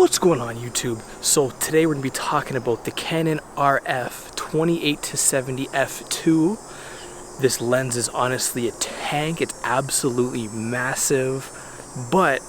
What's going on YouTube? So today we're going to be talking about the Canon RF 28-70 f2. This lens is honestly a tank. It's absolutely massive, but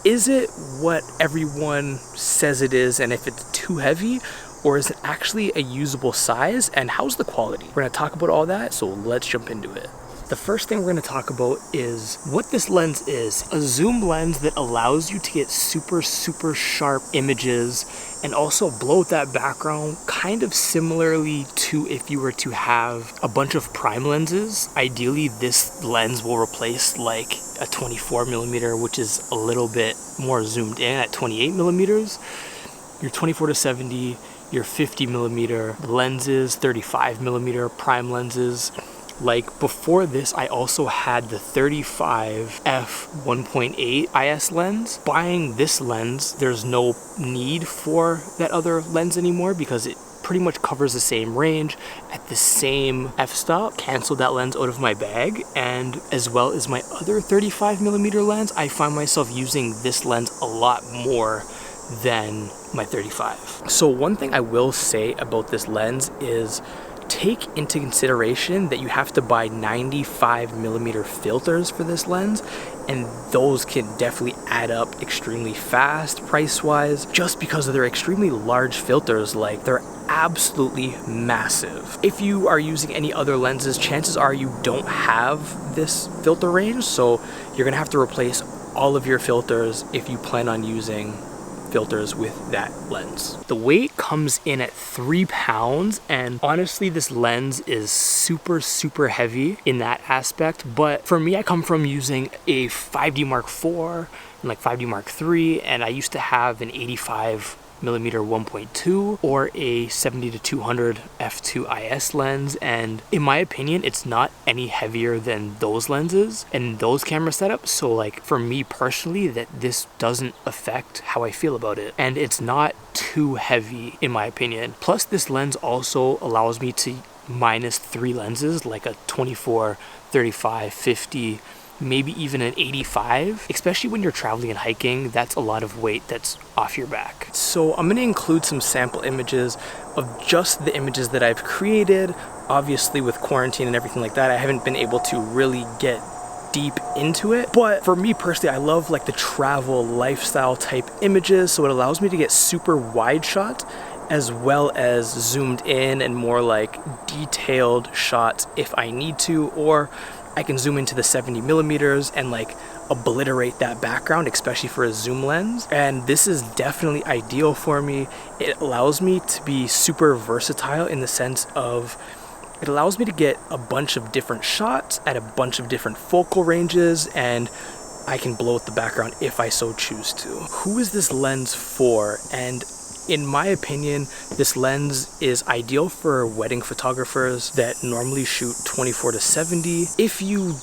is it what everyone says it is? And if it's too heavy, or is it actually a usable size? And how's the quality? We're going to talk about all that, so let's jump into it. The first thing we're going to talk about is what this lens is. A zoom lens that allows you to get super sharp images and also blow out that background kind of similarly to if you were to have a bunch of prime lenses. Ideally, this lens will replace like a 24mm, which is a little bit more zoomed in at 28mm. Your 24-70, your 50mm lenses, 35mm prime lenses. Like before this, I also had the 35 f1.8 IS lens. Buying this lens, there's no need for that other lens anymore because it pretty much covers the same range at the same f-stop. Canceled that lens out of my bag, and as well as my other 35mm lens, I find myself using this lens a lot more than my 35. So one thing I will say about this lens is take into consideration that you have to buy 95mm filters for this lens, and those can definitely add up extremely fast price-wise just because of their extremely large filters. Like, they're absolutely massive. If you are using any other lenses, chances are you don't have this filter range, so you're gonna have to replace all of your filters if you plan on using filters with that lens. The weight comes in at 3 pounds, and honestly this lens is super heavy in that aspect. But for me, I come from using a 5D Mark IV and like 5D Mark III, and I used to have an 85mm 1.2 or a 70-200 f2 IS lens, and in my opinion it's not any heavier than those lenses and those camera setups. So like for me personally, that this doesn't affect how I feel about it, and it's not too heavy in my opinion. Plus this lens also allows me to minus 3 lenses, like a 24, 35, 50, maybe even an 85, especially when you're traveling and hiking. That's a lot of weight that's off your back. So I'm going to include some sample images of just the images that I've created. Obviously with quarantine and everything like that, I haven't been able to really get deep into it, but for me personally, I love like the travel lifestyle type images, so it allows me to get super wide shots as well as zoomed in and more like detailed shots if I need to, or I can zoom into the 70mm and like obliterate that background, especially for a zoom lens. And this is definitely ideal for me. It allows me to be super versatile in the sense of it allows me to get a bunch of different shots at a bunch of different focal ranges, and I can blow out the background if I so choose to. Who is this lens for? And in my opinion, this lens is ideal for wedding photographers that normally shoot 24-70. If you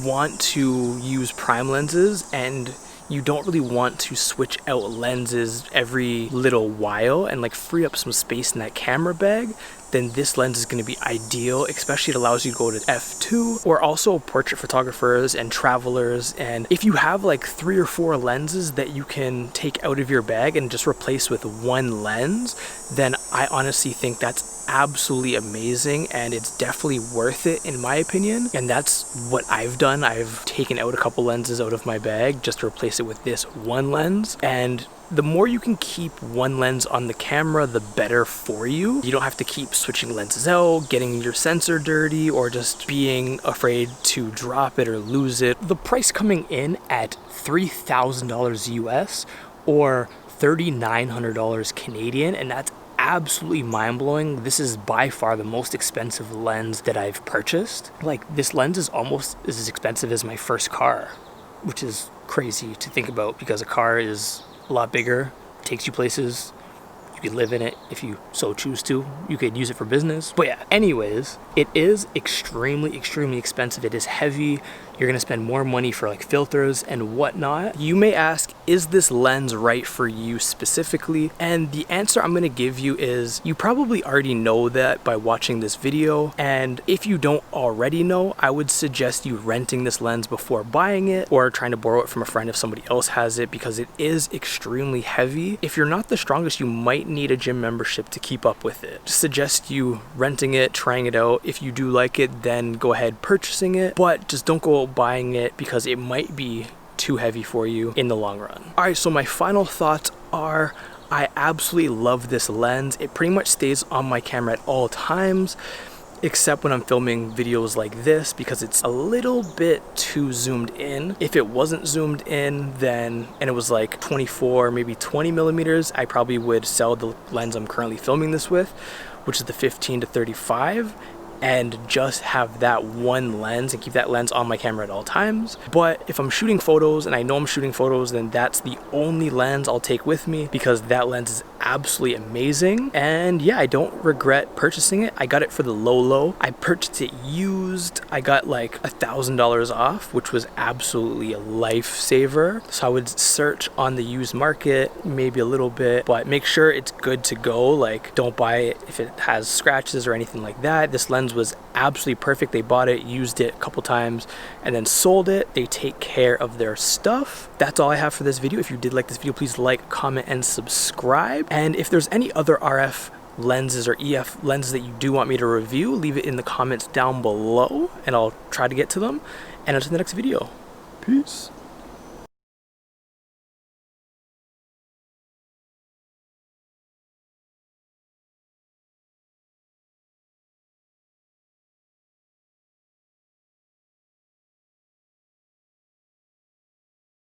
want to use prime lenses and you don't really want to switch out lenses every little while and like free up some space in that camera bag, then this lens is going to be ideal. Especially it allows you to go to f2, or also portrait photographers and travelers. And if you have like 3 or 4 lenses that you can take out of your bag and just replace with one lens, then I honestly think that's absolutely amazing, and it's definitely worth it in my opinion. And that's what I've done. I've taken out a couple lenses out of my bag just to replace it with this one lens, and the more you can keep one lens on the camera, the better for you. You don't have to keep switching lenses out, getting your sensor dirty, or just being afraid to drop it or lose it. The price coming in at $3,000 US or $3,900 Canadian, and that's absolutely mind-blowing. This is by far the most expensive lens that I've purchased. Like, this lens is almost as expensive as my first car, which is crazy to think about because a car is a lot bigger, takes you places, You could live in it if you so choose to. You could use it for business. But yeah, anyways, it is extremely expensive. It is heavy. You're gonna spend more money for like filters and whatnot. You may ask, is this lens right for you specifically? And the answer I'm gonna give you is, you probably already know that by watching this video. And if you don't already know, I would suggest you renting this lens before buying it, or trying to borrow it from a friend if somebody else has it, because it is extremely heavy. If you're not the strongest, you might need a gym membership to keep up with it. Just suggest you renting it, trying it out. If you do like it, then go ahead purchasing it, but just don't go buying it because it might be too heavy for you in the long run. All right, so my final thoughts are, I absolutely love this lens. It pretty much stays on my camera at all times, except when I'm filming videos like this, because it's a little bit too zoomed in. If it wasn't zoomed in, then, and it was like 24, maybe 20 millimeters, I probably would sell the lens I'm currently filming this with, which is the 15 to 35, and just have that one lens and keep that lens on my camera at all times. But if I'm shooting photos and I know I'm shooting photos, then that's the only lens I'll take with me, because that lens is absolutely amazing. And yeah, I don't regret purchasing it. I got it for the low. I purchased it used. I got like $1,000 off, which was absolutely a lifesaver. So I would search on the used market, maybe a little bit, but make sure it's good to go. Like, don't buy it if it has scratches or anything like that. This lens was absolutely perfect. They bought it, used it a couple times, and then sold it. They take care of their stuff. That's all I have for this video. If you did like this video, please like, comment, and subscribe. And if there's any other RF lenses or EF lenses that you do want me to review, leave it in the comments down below and I'll try to get to them. And until the next video, peace.